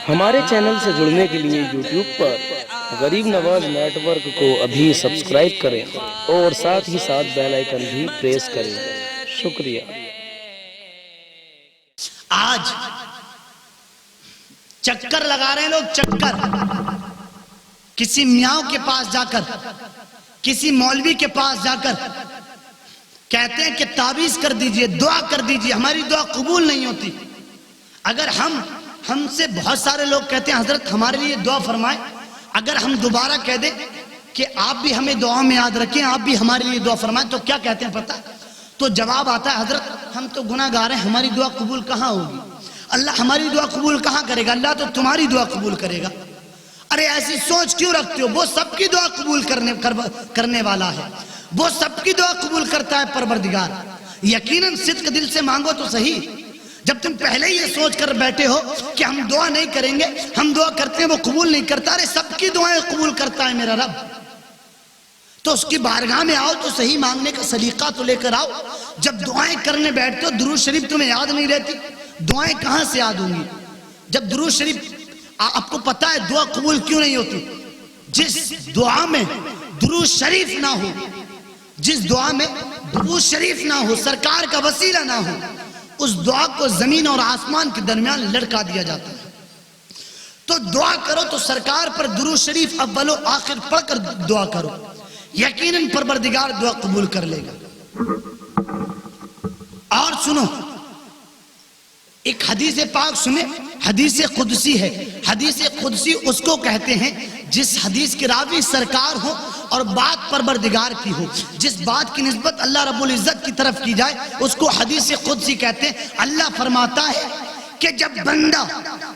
ہمارے چینل سے جڑنے کے لیے یوٹیوب پر غریب نواز نیٹ ورک کو ابھی سبسکرائب کریں اور ساتھ ہی ساتھ بیل آئیکن بھی پریس کریں۔ شکریہ۔ آج چکر لگا رہے ہیں لوگ، چکر کسی میاں کے پاس جا کر، کسی مولوی کے پاس جا کر کہتے ہیں کہ تعویذ کر دیجئے، دعا کر دیجئے، ہماری دعا قبول نہیں ہوتی۔ اگر ہم سے بہت سارے لوگ کہتے ہیں حضرت ہمارے لیے دعا فرمائیں، اگر ہم دوبارہ کہہ دیں کہ آپ بھی ہمیں دعا میں یاد رکھیں، آپ بھی ہمارے لیے دعا فرمائیں، تو کیا کہتے ہیں پتہ؟ تو جواب آتا ہے حضرت ہم تو گناہ گار ہیں، ہماری دعا قبول کہاں ہوگی؟ اللہ ہماری دعا قبول کہاں کرے گا؟ اللہ تو تمہاری دعا قبول کرے گا۔ ارے ایسی سوچ کیوں رکھتے ہو؟ وہ سب کی دعا قبول کرنے والا ہے، وہ سب کی دعا قبول کرتا ہے پروردگار۔ یقیناً صدق دل سے مانگو تو صحیح۔ جب تم پہلے ہی یہ سوچ کر بیٹھے ہو کہ ہم دعا نہیں کریں گے، ہم دعا کرتے ہیں وہ قبول نہیں کرتا، ارے سب کی دعائیں قبول کرتا ہے میرا رب، تو اس کی بارگاہ میں آؤ تو صحیح، مانگنے کا سلیقہ تو لے کر آؤ۔ جب دعائیں کرنے بیٹھتے ہو درود شریف تمہیں یاد نہیں رہتی، دعائیں کہاں سے یاد ہوں گی؟ جب درود شریف آپ کو پتا ہے دعا قبول کیوں نہیں ہوتی؟ جس دعا میں درود شریف نہ ہو، جس دعا میں درود شریف نہ ہو، سرکار کا وسیلہ نہ ہو، اس دعا کو زمین اور آسمان کے درمیان لڑکا دیا جاتا ہے۔ تو دعا کرو تو سرکار پر درود شریف اول و آخر پڑھ کر دعا کرو، یقیناً پروردگار دعا قبول کر لے گا۔ اور سنو ایک حدیث پاک سنیں، حدیث قدسی ہے۔ حدیث قدسی اس کو کہتے ہیں جس حدیث کے راوی سرکار ہو اور بات پروردگار کی ہو، جس بات کی نسبت اللہ رب العزت کی طرف کی جائے اس کو حدیث قدسی کہتے ہیں۔ اللہ فرماتا ہے کہ جب بندہ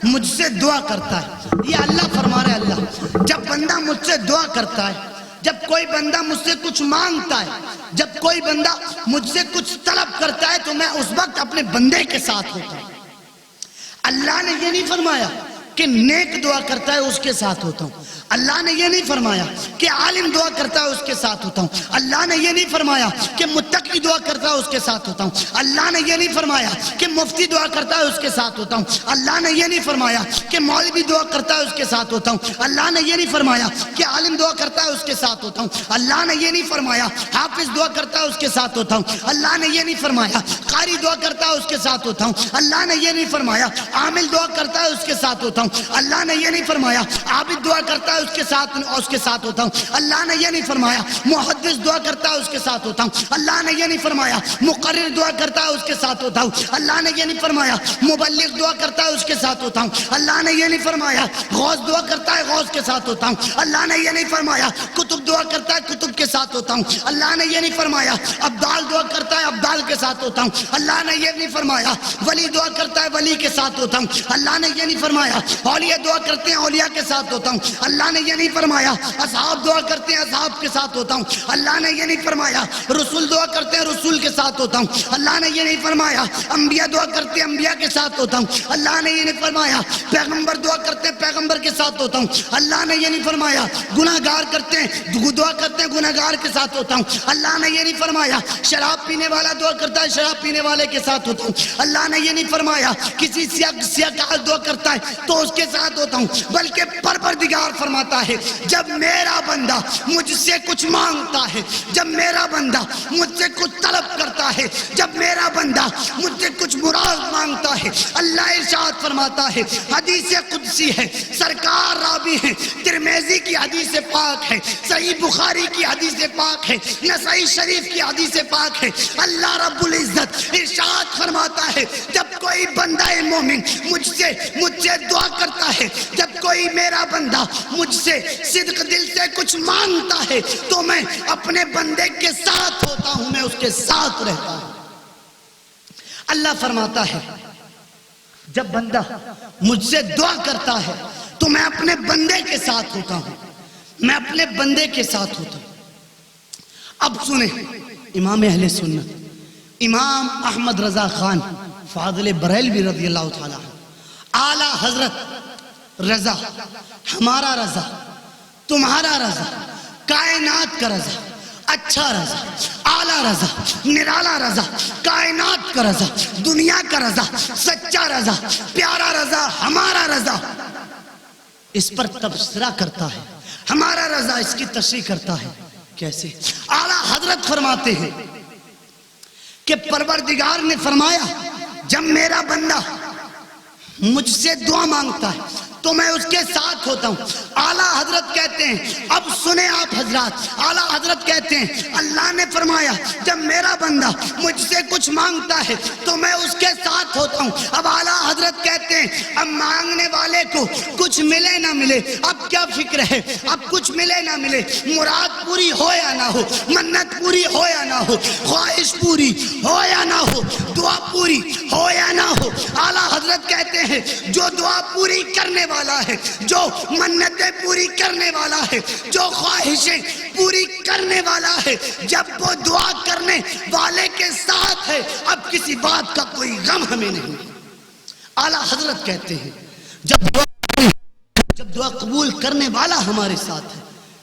مجھ سے دعا کرتا ہے، یہ اللہ فرما رہے اللہ، جب بندہ مجھ سے دعا کرتا ہے، جب کوئی بندہ مجھ سے کچھ مانگتا ہے، جب کوئی بندہ مجھ سے کچھ طلب کرتا ہے، تو میں اس وقت اپنے بندے کے ساتھ ہوتا ہوں۔ اللہ نے یہ نہیں فرمایا کہ نیک دعا کرتا ہے اس کے ساتھ ہوتا ہوں، اللہ نے یہ نہیں فرمایا کہ عالم دعا کرتا ہے اس کے ساتھ ہوتا ہوں، اللہ نے یہ نہیں فرمایا کہ متقی دعا کرتا ہے اس کے ساتھ ہوتا ہوں، اللہ نے یہ نہیں فرمایا کہ مفتی دعا کرتا ہے اس کے ساتھ ہوتا ہوں، اللہ نے یہ نہیں فرمایا کہ مولوی دعا کرتا ہے اس کے ساتھ ہوتا ہوں، اللہ نے یہ نہیں فرمایا کہ عالم دعا کرتا ہے اس کے ساتھ ہوتا ہوں، اللہ نے یہ نہیں فرمایا حافظ دعا کرتا ہے اس کے ساتھ ہوتا ہوں، اللہ نے یہ نہیں فرمایا قاری دعا کرتا ہے اس کے ساتھ ہوتا ہوں، اللہ نے یہ نہیں فرمایا عامل دعا کرتا ہے اس کے ساتھ ہوتا ہوں، اللہ نے یہ نہیں فرمایا عابد دعا کرتا ہے اس کے ساتھ ہوتا ہوں، اللہ نے یہ نہیں فرمایا محدث دعا کرتا ہے اس کے ساتھ ہوتا ہوں، اللہ نے یہ نہیں فرمایا مقرر دعا کرتا ہے اس کے ساتھ ہوتا ہوں، اللہ نے یہ نہیں فرمایا مبلغ دعا کرتا ہے اس کے ساتھ ہوتا ہوں، اللہ نے یہ نہیں فرمایا غوث دعا کرتا ہے غوث کے ساتھ ہوتا ہوں، اللہ نے یہ نہیں فرمایا کتب دعا کرتا ہے کتب کے ساتھ ہوتا ہوں، اللہ نے یہ نہیں فرمایا ابدال دعا کرتا ہے ابدال کے ساتھ ہوتا ہوں، اللہ نے یہ نہیں فرمایا ولی دعا کرتا ہے ولی کے ساتھ ہوتا ہوں، اللہ نے یہ نہیں فرمایا اولیاء دعا کرتے ہیں اولیاء کے ساتھ ہوتا ہوں، اللہ نے یہ نہیں فرمایا اصحاب دعا کرتے ہیں اصحاب کے ساتھ ہوتا ہوں، اللہ نے یہ نہیں فرمایا رسول دعا کرتے ہیں رسول کے ساتھ ہوتا ہوں، اللہ نے یہ نہیں فرمایا انبیاء دعا کرتے ہیں انبیاء کے ساتھ ہوتا ہوں، اللہ نے یہ نہیں فرمایا پیغمبر دعا کرتے ہیں پیغمبر کے ساتھ ہوتا ہوں، اللہ نے یہ نہیں فرمایا گناہ گار کرتے ہیں دعا کرتے ہیں گناہ گار کے ساتھ ہوتا ہوں، اللہ نے یہ نہیں فرمایا شراب پینے والا دعا کرتا ہے شراب پینے والے کے ساتھ ہوتا ہوں، اللہ نے یہ نہیں فرمایا کسی سیاہ دعا کرتا ہے تو اس کے ساتھ ہوتا ہوں، بلکہ پروردگار فرماتا ہے جب میرا بندہ مجھ سے کچھ مانگتا ہے، جب میرا بندہ مجھ سے کچھ طلب کرتا ہے، جب میرا بندہ مجھ سے کچھ مراد مانگتا ہے، اللہ ارشاد فرماتا ہے حدیث قدسی ہے، سرکار راوی ہے، ترمذی کی حدیث پاک ہے، صحیح بخاری کی حدیث پاک ہے، نسائی شریف کی حدیث پاک ہے، اللہ رب العزت ارشاد فرماتا ہے جب کوئی بندہ مومن مجھ سے دعا کرتا ہے، جب کوئی میرا بندہ مجھ سے صدق دل سے کچھ مانگتا ہے تو میں اپنے بندے کے ساتھ ہوتا ہوں، میں اس کے ساتھ رہتا ہوں۔ اللہ فرماتا ہے جب بندہ مجھ سے دعا کرتا ہے تو میں اپنے بندے کے ساتھ ہوتا ہوں، میں اپنے بندے کے ساتھ ہوتا ہوں۔ اب سنیں امام اہل سنت امام احمد رضا خان فاضل بریلوی رضی اللہ تعالیٰ اعلیٰ حضرت رضا، ہمارا رضا، تمہارا رضا، کائنات کا رضا، اچھا رضا، اعلیٰ رضا، نرالا رضا، کائنات کا رضا، دنیا کا رضا، سچا رضا، پیارا رضا، ہمارا رضا اس پر تبصرہ کرتا ہے، ہمارا رضا اس کی تشریح کرتا ہے۔ کیسے؟ اعلیٰ حضرت فرماتے ہیں کہ پروردگار نے فرمایا جب میرا بندہ مجھ سے دعا مانگتا ہے تو میں اس کے ساتھ ہوتا ہوں۔ اعلیٰ حضرت کہتے ہیں، اب سنیں آپ حضرات، اعلیٰ حضرت کہتے ہیں اللہ نے فرمایا جب میرا بندہ مجھ سے کچھ مانگتا ہے تو میں اس کے ساتھ ہوتا ہوں۔ اب اعلیٰ حضرت کہتے ہیں اب مانگنے والے کو کچھ ملے نہ ملے اب کیا فکر ہے، اب کچھ ملے نہ ملے، مراد پوری ہو یا نہ ہو، منت پوری ہو یا نہ ہو، خواہش پوری ہو یا نہ ہو، دعا پوری ہو یا نہ ہو، اعلیٰ حضرت کہتے ہیں جو دعا پوری کرنے والا ہے، جو منتیں پوری کرنے والا ہے، جو خواہشیں پوری کرنے والا ہے، جب وہ دعا کرنے والے کے ساتھ ہے اب کسی بات کا کوئی غم ہمیں نہیں۔ اعلیٰ حضرت کہتے ہیں جب دعا قبول کرنے والا ہمارے ساتھ ہے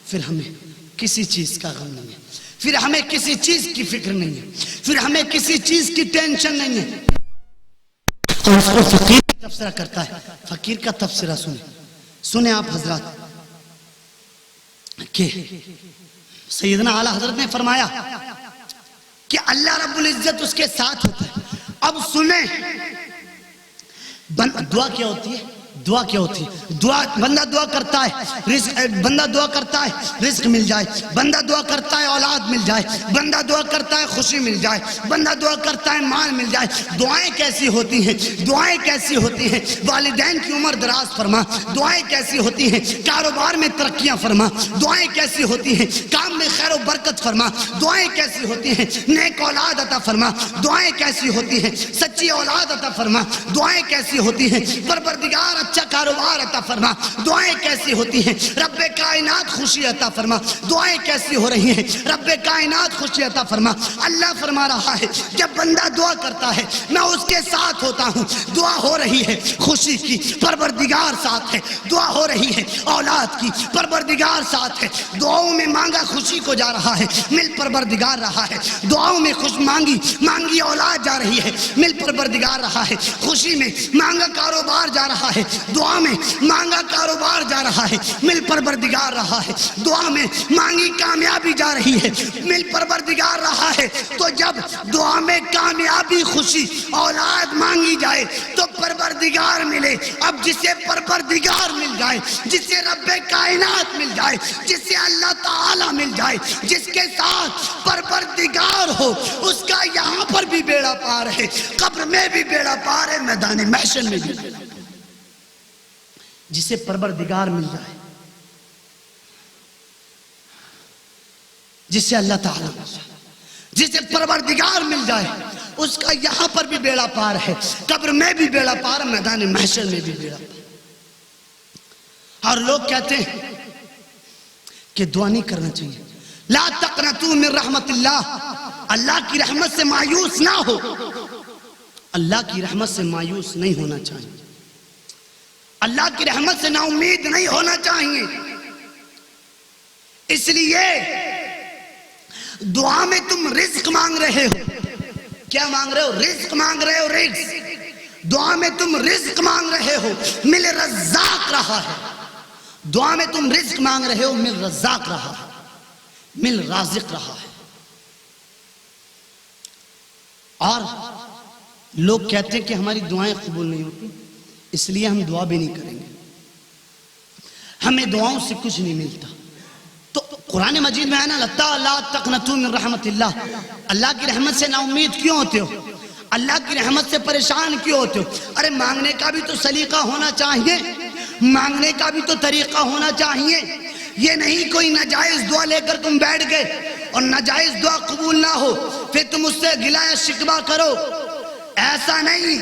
پھر ہمیں کسی چیز کا غم نہیں ہے، پھر ہمیں کسی چیز کی فکر نہیں ہے، پھر ہمیں کسی چیز کی ٹینشن نہیں ہے۔ اور اس کو فقیر تبصرہ کرتا ہے، فقیر کا تبصرہ سنیں آپ حضرات کہ سیدنا اعلیٰ حضرت نے فرمایا کہ اللہ رب العزت اس کے ساتھ ہوتا ہے۔ اب سنیں دعا کیا ہوتی ہے، دعا کیا ہوتی ہے، دعا بندہ دعا کرتا ہے رزق، بندہ دعا کرتا ہے رزق مل جائے، بندہ دعا کرتا ہے اولاد مل جائے، بندہ دعا کرتا ہے خوشی مل جائے، بندہ دعا کرتا ہے مال مل جائے۔ دعائیں کیسی ہوتی ہیں، دعائیں کیسی ہوتی ہیں، والدین کی عمر دراز فرما، دعائیں کیسی ہوتی ہیں، کاروبار میں ترقیاں فرما، دعائیں کیسی ہوتی ہیں، کام میں خیر و برکت فرما، دعائیں کیسی ہوتی ہیں، نیک اولاد عطا فرما، دعائیں کیسی ہوتی ہیں، سچی اولاد عطا فرما، دعائیں کیسی ہوتی ہیں، پروردگار اچھا کاروبار عطا فرما، دعائیں کیسی ہوتی ہیں، رب کائنات خوشی عطا فرما، دعائیں کیسی ہو رہی ہیں، رب کائنات خوشی عطا فرما۔ اللہ فرما رہا ہے جب بندہ دعا کرتا ہے میں اس کے ساتھ ہوتا ہوں، دعا ہو رہی ہے خوشی کی، پروردگار ساتھ ہے، دعا ہو رہی ہے اولاد کی، پروردگار ساتھ ہے، دعاؤں میں مانگا خوشی کو جا رہا ہے، مل پروردگار رہا ہے، دعاؤں میں خوش مانگی اولاد جا رہی ہے، مل پروردگار رہا ہے، خوشی میں مانگا کاروبار جا رہا ہے، دعا میں مانگا کاروبار جا رہا ہے، مل پروردگار رہا ہے، دعا میں مانگی کامیابی جا رہی ہے، مل پروردگار رہا ہے۔ تو جب دعا میں کامیابی خوشی اولاد مانگی جائے تو پروردگار ملے۔ اب جسے پروردگار مل جائے، جسے رب کائنات مل جائے، جسے اللہ تعالی مل جائے، جس کے ساتھ پروردگار ہو اس کا یہاں پر بھی بیڑا پار ہے، قبر میں بھی بیڑا پار ہے، میدان محشر میں بھی۔ جسے پروردگار مل جائے، جسے اللہ تعالیٰ مل جائے، جسے پروردگار مل جائے اس کا یہاں پر بھی بیڑا پار ہے، قبر میں بھی بیڑا پار ہے، میدان محشر میں بھی بیڑا پار۔ اور لوگ کہتے ہیں کہ دعا نہیں کرنا چاہیے، لا تقنطوا من رحمت اللہ، اللہ کی رحمت سے مایوس نہ ہو، اللہ کی رحمت سے مایوس نہیں ہونا چاہیے، اللہ کی رحمت سے نا امید نہیں ہونا چاہیے۔ اس لیے دعا میں تم رزق مانگ رہے ہو، کیا مانگ رہے ہو؟ رزق مانگ رہے ہو، رزق۔ دعا میں تم رزق مانگ رہے ہو، مل رزاق رہا ہے۔ دعا میں تم رزق مانگ رہے ہو، مل رزاق رہا ہے، مل رازق رہا ہے۔ اور لوگ کہتے ہیں کہ ہماری دعائیں قبول نہیں ہوتی اس لیے ہم دعا بھی نہیں کریں گے، ہمیں دعاؤں سے کچھ نہیں ملتا۔ تو قرآن مجید میں ہے نا لا تقنطوا من رحمت اللہ، اللہ کی رحمت سے نا امید کیوں ہوتے ہو، اللہ کی رحمت سے پریشان کیوں ہوتے ہو؟ ارے مانگنے کا بھی تو سلیقہ ہونا چاہیے، مانگنے کا بھی تو طریقہ ہونا چاہیے۔ یہ نہیں کوئی ناجائز دعا لے کر تم بیٹھ گئے اور ناجائز دعا قبول نہ ہو پھر تم اس سے گلہ شکوہ کرو، ایسا نہیں۔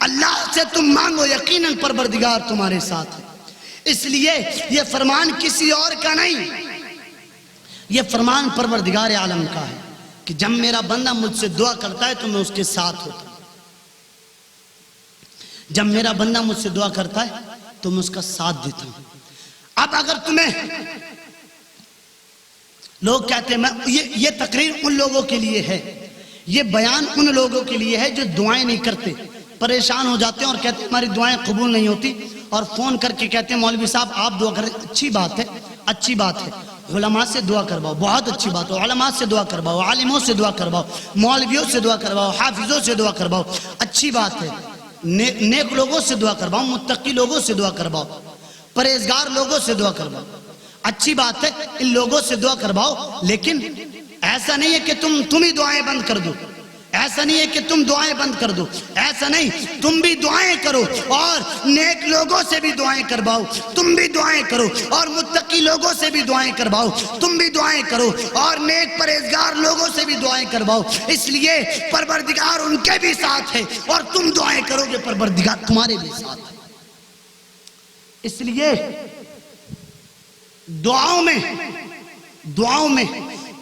اللہ سے تم مانگو، یقیناً پروردگار تمہارے ساتھ ہے۔ اس لیے یہ فرمان کسی اور کا نہیں، یہ فرمان پروردگار عالم کا ہے کہ جب میرا بندہ مجھ سے دعا کرتا ہے تو میں اس کے ساتھ ہوتا ہوں، جب میرا بندہ مجھ سے دعا کرتا ہے تو میں اس کا ساتھ دیتا ہوں۔ اب اگر تمہیں لوگ کہتے ہیں یہ تقریر ان لوگوں کے لیے ہے، یہ بیان ان لوگوں کے لیے ہے جو دعائیں نہیں کرتے، پریشان ہو جاتے ہیں اور کہتے ہیں ہماری دعائیں قبول نہیں ہوتی اور فون کر کے کہتے ہیں مولوی صاحب آپ دعا کریں، اچھی بات ہے، اچھی بات ہے، علماء سے دعا کرواؤ، بہت اچھی بات ہے، علماء سے دعا کرواؤ، عالموں سے دعا کرواؤ، مولویوں سے دعا کرواؤ، حافظوں سے دعا کرواؤ، اچھی بات ہے، نیک لوگوں سے دعا کرواؤ، متقی لوگوں سے دعا کرواؤ، پرہیزگار لوگوں سے دعا کرواؤ، اچھی بات ہے، ان لوگوں سے دعا کرواؤ، لیکن ایسا نہیں ہے کہ تم ہی دعائیں بند کر دو، ایسا نہیں ہے کہ تم دعائیں بند کر دو، ایسا نہیں، تم بھی دعائیں کرو اور نیک لوگوں سے بھی دعائیں کرواؤ، تم بھی دعائیں کرو اور متقی لوگوں سے بھی دعائیں کرواؤ، تم بھی دعائیں کرو اور نیک پرہیزگار لوگوں سے بھی دعائیں کرواؤ، اس لیے پروردگار ان کے بھی ساتھ ہے اور تم دعائیں کرو گے پروردگار تمہارے بھی ساتھ ہے۔ اس لیے دعاؤں میں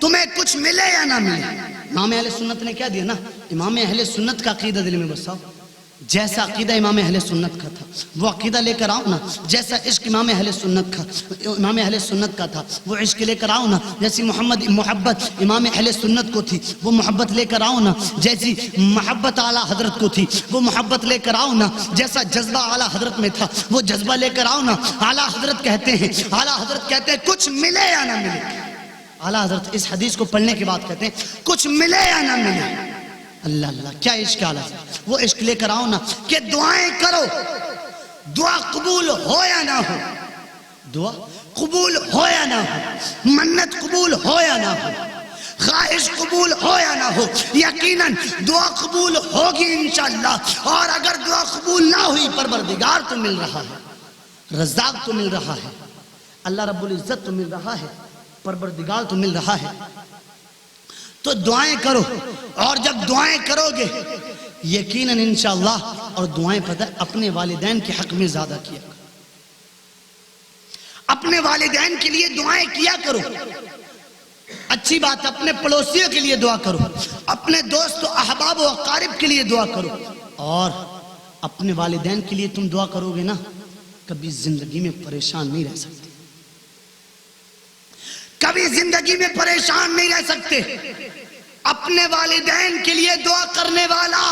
تمہیں کچھ ملے یا نہ ملے، امام اہل سنت نے کیا دیا نا، امام اہل سنت کا عقیدہ دل میں بساؤ، جیسا عقیدہ امام اہل سنت کا تھا وہ عقیدہ لے کر آؤ نا، جیسا عشق امام اہل سنت کا تھا وہ عشق لے کر آؤ نا، جیسی محبت امام اہل سنت کو تھی وہ محبت لے کر آؤ نا، جیسی محبت اعلیٰ حضرت کو تھی وہ محبت لے کر آؤ نا، جیسا جذبہ اعلیٰ حضرت میں تھا وہ جذبہ لے کر آؤ نا۔ اعلیٰ حضرت کہتے ہیں کچھ ملے یا نہ ملے، اعلیٰ حضرت اس حدیث کو پڑھنے کے بعد کہتے ہیں کچھ ملے یا نہ ملے، اللہ اللہ کیا عشق اعلیٰ حضرت، وہ عشق لے کر آؤ نا کہ دعائیں کرو، دعا قبول ہو یا نہ ہو، دعا قبول ہو یا نہ ہو، منت قبول ہو یا نہ ہو، خواہش قبول ہو یا نہ ہو، یقیناً دعا قبول ہوگی انشاءاللہ، اور اگر دعا قبول نہ ہوئی پروردگار تو مل رہا ہے، رزاق تو مل رہا ہے، اللہ رب العزت تو مل رہا ہے، پروردگار تو مل رہا ہے، تو دعائیں کرو، اور جب دعائیں کرو گے یقیناً انشاءاللہ، اور دعائیں پتہ اپنے والدین کے حق میں زیادہ کیا کرو، اپنے والدین کے لیے دعائیں کیا کرو، اچھی بات اپنے پڑوسیوں کے لیے دعا کرو، اپنے دوست و احباب و اقارب کے لیے دعا کرو، اور اپنے والدین کے لیے تم دعا کرو گے نا کبھی زندگی میں پریشان نہیں رہ سکتے، کبھی زندگی میں پریشان نہیں رہ سکتے، اپنے والدین کے لیے دعا کرنے والا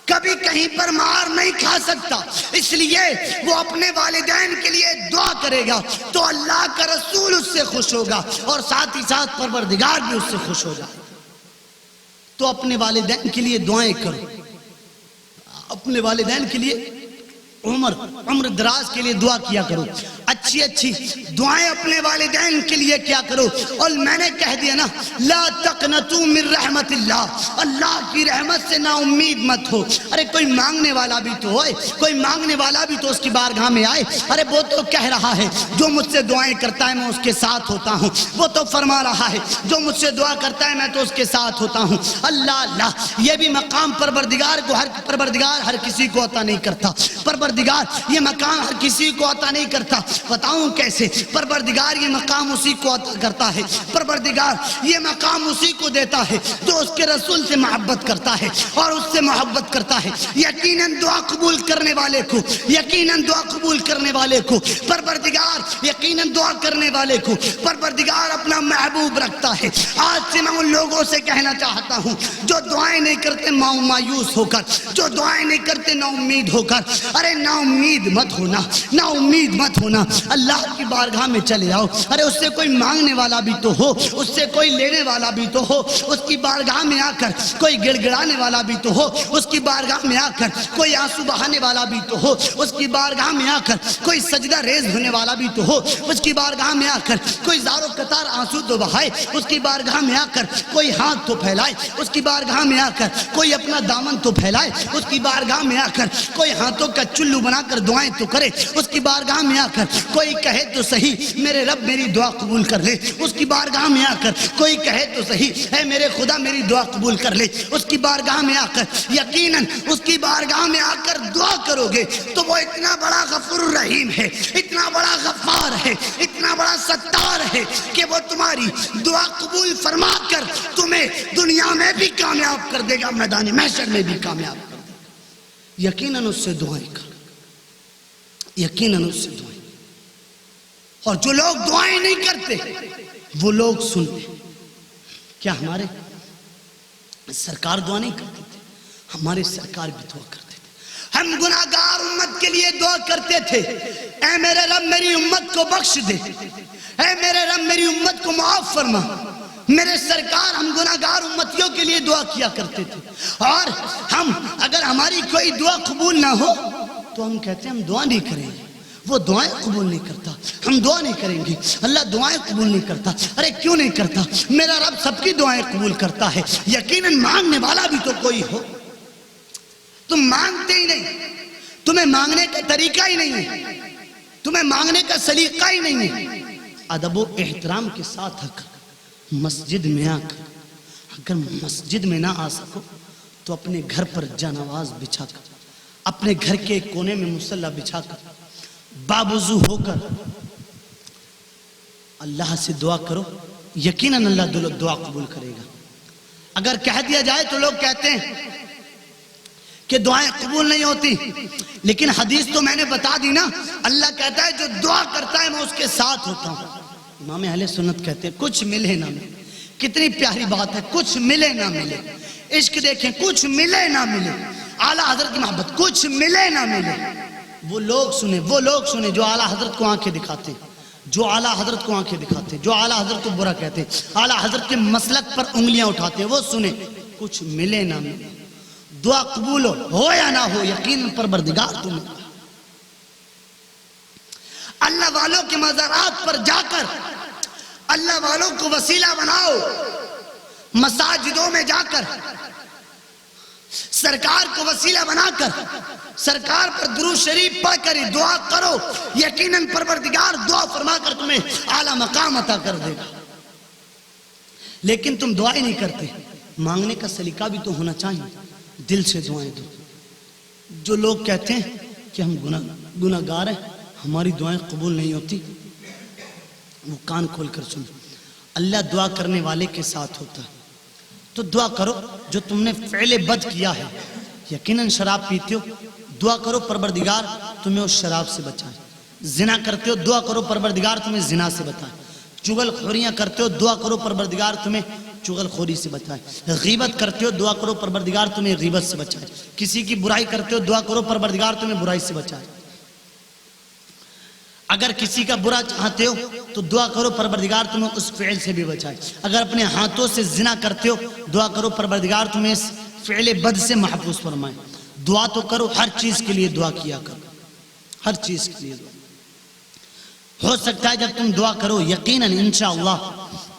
کبھی کہیں پر مار نہیں کھا سکتا، اس لیے وہ اپنے والدین کے لیے دعا کرے گا تو اللہ کا رسول اس سے خوش ہوگا اور ساتھ ہی ساتھ پروردگار بھی اس سے خوش ہو جائے، تو اپنے والدین کے لیے دعائیں کرو، اپنے والدین کے لیے عمر دراز کے لیے دعا کیا کرو، اچھی دعائیں اپنے والدین کے لیے کیا کرو، اور میں نے کہہ دیا نا لا تقنطوا من رحمت اللہ، اللہ کی رحمت سے نا امید مت ہو، ارے کوئی مانگنے والا بھی تو ہوئے، کوئی مانگنے والا بھی تو اس کی بارگاہ میں آئے، ارے وہ تو کہہ رہا ہے جو مجھ سے دعائیں کرتا ہے میں اس کے ساتھ ہوتا ہوں، وہ تو فرما رہا ہے جو مجھ سے دعا کرتا ہے میں تو اس کے ساتھ ہوتا ہوں، اللہ اللہ یہ بھی مقام پروردگار ہر کسی کو عطا نہیں کرتا، پروردگار یہ مقام ہر کسی کو عطا نہیں کرتا، بتاؤں کیسے، پروردگار یہ مقام اسی کو عطا کرتا ہے، پروردگار یہ مقام اسی کو دیتا ہے جو اس کے رسول سے محبت کرتا ہے اور اس سے محبت کرتا ہے، یقیناً دعا قبول کرنے والے کو پروردگار یقیناً دعا کرنے والے کو پروردگار اپنا محبوب رکھتا ہے۔ آج سے میں ان لوگوں سے کہنا چاہتا ہوں جو دعائیں نہیں کرتے مایوس ہو کر، جو دعائیں نہیں کرتے نا امید ہو کر، ارے نا امید مت ہونا، اللہ کی بارگاہ میں چلے آؤ، ارے اس سے کوئی مانگنے والا بھی تو ہو، اس سے کوئی لینے والا بھی تو ہو، اس کی بارگاہ میں آ کر کوئی گڑ گڑانے والا بھی تو ہو، اس کی بارگاہ میں آ کر کوئی آنسو بہانے والا بھی تو ہو، اس کی بارگاہ میں آ کر کوئی سجدہ ریز ہونے والا بھی تو ہو، اس کی بارگاہ میں آ کر کوئی زارو قطار آنسو تو بہائے، اس کی بارگاہ میں آ کر کوئی ہاتھ تو پھیلائے، اس کی بارگاہ میں آ کر کوئی اپنا دامن تو پھیلائے، اس کی بارگاہ میں آ کر کوئی ہاتھوں کا چلو بنا کر دعائیں تو کرے، اس کی بارگاہ میں آ کر کوئی کہے تو صحیح میرے رب میری دعا قبول کر لے، اس کی بارگاہ میں آ کر کوئی کہے تو صحیح اے میرے خدا میری دعا قبول کر لے، اس کی بارگاہ میں آ کر یقیناً اس کی بارگاہ میں آ کر دعا کرو گے تو وہ اتنا بڑا غفور الرحیم ہے، اتنا بڑا غفار ہے، اتنا بڑا ستار ہے کہ وہ تمہاری دعا قبول فرما کر تمہیں دنیا میں بھی کامیاب کر دے گا، میدان محشر میں بھی کامیاب کر دے گا، یقیناً اس سے دعائیں کر، یقیناً اس سے دعائیں، اور جو لوگ دعائیں نہیں کرتے وہ لوگ سن لیں، کیا ہمارے سرکار دعا نہیں کرتے تھے؟ ہمارے سرکار بھی دعا کرتے تھے، ہم گناہگار امت کے لیے دعا کرتے تھے، اے میرے رب میری امت کو بخش دے، اے میرے رب میری امت کو معاف فرما۔ میرے سرکار ہم گناہگار امتیوں کے لیے دعا کیا کرتے تھے، اور ہم اگر ہماری کوئی دعا قبول نہ ہو تو ہم کہتے ہیں ہم دعا نہیں کریں گے، وہ دعائیں قبول نہیں کرتا، ہم دعا نہیں کریں گے، اللہ دعائیں قبول نہیں کرتا۔ ارے کیوں نہیں کرتا؟ میرا رب سب کی دعائیں قبول کرتا ہے، یقیناً مانگنے والا بھی تو کوئی ہو۔ تم مانگتے ہی نہیں، تمہیں مانگنے کا طریقہ ہی نہیں ہے، تمہیں مانگنے کا سلیقہ ہی نہیں ہے۔ ادب و احترام کے ساتھ مسجد میں آ کر، اگر مسجد میں نہ آ سکو تو اپنے گھر پر جانواز بچھا کر، اپنے گھر کے کونے میں مصلی بچھا کر، باوضو ہو کر اللہ سے دعا کرو، یقیناً اللہ دعا قبول کرے گا۔ اگر کہہ دیا جائے تو لوگ کہتے ہیں کہ دعائیں قبول نہیں ہوتی، لیکن حدیث تو میں نے بتا دی نا، اللہ کہتا ہے جو دعا کرتا ہے میں اس کے ساتھ ہوتا ہوں۔ امام اہل سنت کہتے ہیں کچھ ملے نہ ملے، کتنی پیاری بات ہے، کچھ ملے نہ ملے۔ عشق دیکھیں، کچھ ملے نہ ملے، اعلیٰ حضرت کی محبت، کچھ ملے نہ ملے۔ وہ لوگ سنیں جو اعلیٰ حضرت کو آنکھیں دکھاتے ہیں، جو اعلیٰ حضرت کو آنکھیں دکھاتے ہیں، جو اعلیٰ حضرت کو برا کہتے ہیں، اعلیٰ حضرت کے مسلک پر انگلیاں اٹھاتے ہیں، وہ سنیں، کچھ ملے نہ ملے، دعا قبول ہو یا نہ ہو، یقین پروردگار تمہیں۔ اللہ والوں کے مزارات پر جا کر اللہ والوں کو وسیلہ بناؤ، مساجدوں میں جا کر سرکار کو وسیلہ بنا کر سرکار پر درود شریف پڑھ کر دعا کرو، یقیناً پروردگار دعا فرما کر تمہیں اعلیٰ مقام عطا کر دے گا۔ لیکن تم دعائیں نہیں کرتے، مانگنے کا سلیقہ بھی تو ہونا چاہیے، دل سے دعائیں دو۔ جو لوگ کہتے ہیں کہ ہم گناہ گار ہیں، ہماری دعائیں قبول نہیں ہوتی، وہ کان کھول کر سنو، اللہ دعا کرنے والے کے ساتھ ہوتا ہے۔ تو دعا کرو، جو تم نے فعل بد کیا ہے، یقیناً شراب پیتے ہو، دعا کرو پروردگار تمہیں اس شراب سے بچائے۔ زنا کرتے ہو، دعا کرو پروردگار تمہیں زنا سے بچائے۔ چغل خوریاں کرتے ہو، دعا کرو پروردگار تمہیں چغل خوری سے بچائے۔ غیبت کرتے ہو، دعا کرو پروردگار تمہیں غیبت سے بچائے۔ کسی کی برائی کرتے ہو، دعا کرو پروردگار تمہیں برائی سے بچائے۔ اگر کسی کا برا چاہتے ہو تو دعا کرو پروردگار تمہیں اس فعل سے بھی بچائے۔ اگر اپنے ہاتھوں سے زنا کرتے ہو، دعا کرو پروردگار تمہیں اس فعل بد سے محفوظ فرمائے۔ دعا تو کرو، ہر چیز کے لیے دعا کیا کرو، ہر چیز کے لیے دعا۔ ہو سکتا ہے جب تم دعا کرو یقیناً انشاءاللہ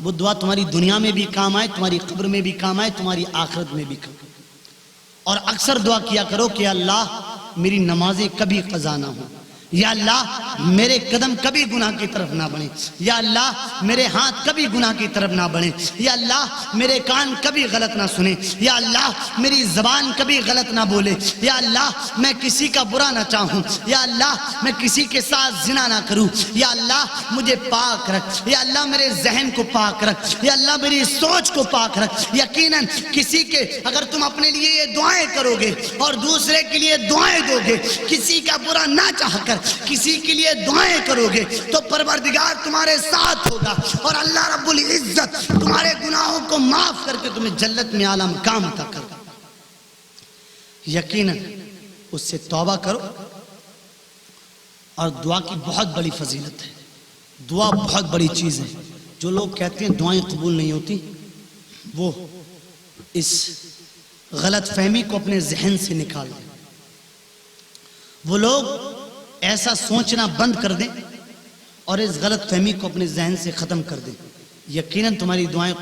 وہ دعا تمہاری دنیا میں بھی کام آئے، تمہاری قبر میں بھی کام آئے، تمہاری آخرت میں بھی کام آئے۔ اور اکثر دعا کیا کرو کہ اللہ میری نمازیں کبھی قضا نہ ہوں، یا اللہ میرے قدم کبھی گناہ کی طرف نہ بڑھیں، یا اللہ میرے ہاتھ کبھی گناہ کی طرف نہ بڑھیں، یا اللہ میرے کان کبھی غلط نہ سنیں، یا اللہ میری زبان کبھی غلط نہ بولے، یا اللہ میں کسی کا برا نہ چاہوں، یا اللہ میں کسی کے ساتھ زنا نہ کروں، یا اللہ مجھے پاک رکھ، یا اللہ میرے ذہن کو پاک رکھ، یا اللہ میری سوچ کو پاک رکھ۔ یقیناً کسی کے اگر تم اپنے لیے یہ دعائیں کرو گے اور دوسرے کے لیے دعائیں دو گے، کسی کا برا نہ چاہ کر کسی کے لیے دعائیں کرو گے تو پروردگار تمہارے ساتھ ہوگا، اور اللہ رب العزت تمہارے گناہوں کو معاف کر کے تمہیں جنت میں اعلیٰ مقام عطا کر دے۔ یقیناً اس سے توبہ کرو، اور دعا کی بہت بڑی فضیلت ہے، دعا بہت بڑی چیز ہے۔ جو لوگ کہتے ہیں دعائیں قبول نہیں ہوتی، وہ اس غلط فہمی کو اپنے ذہن سے نکال دیں۔ وہ لوگ ایسا سوچنا بند کر دیں اور اس غلط فہمی کو اپنے ذہن سے ختم کر دیں، یقیناً تمہاری دعائیں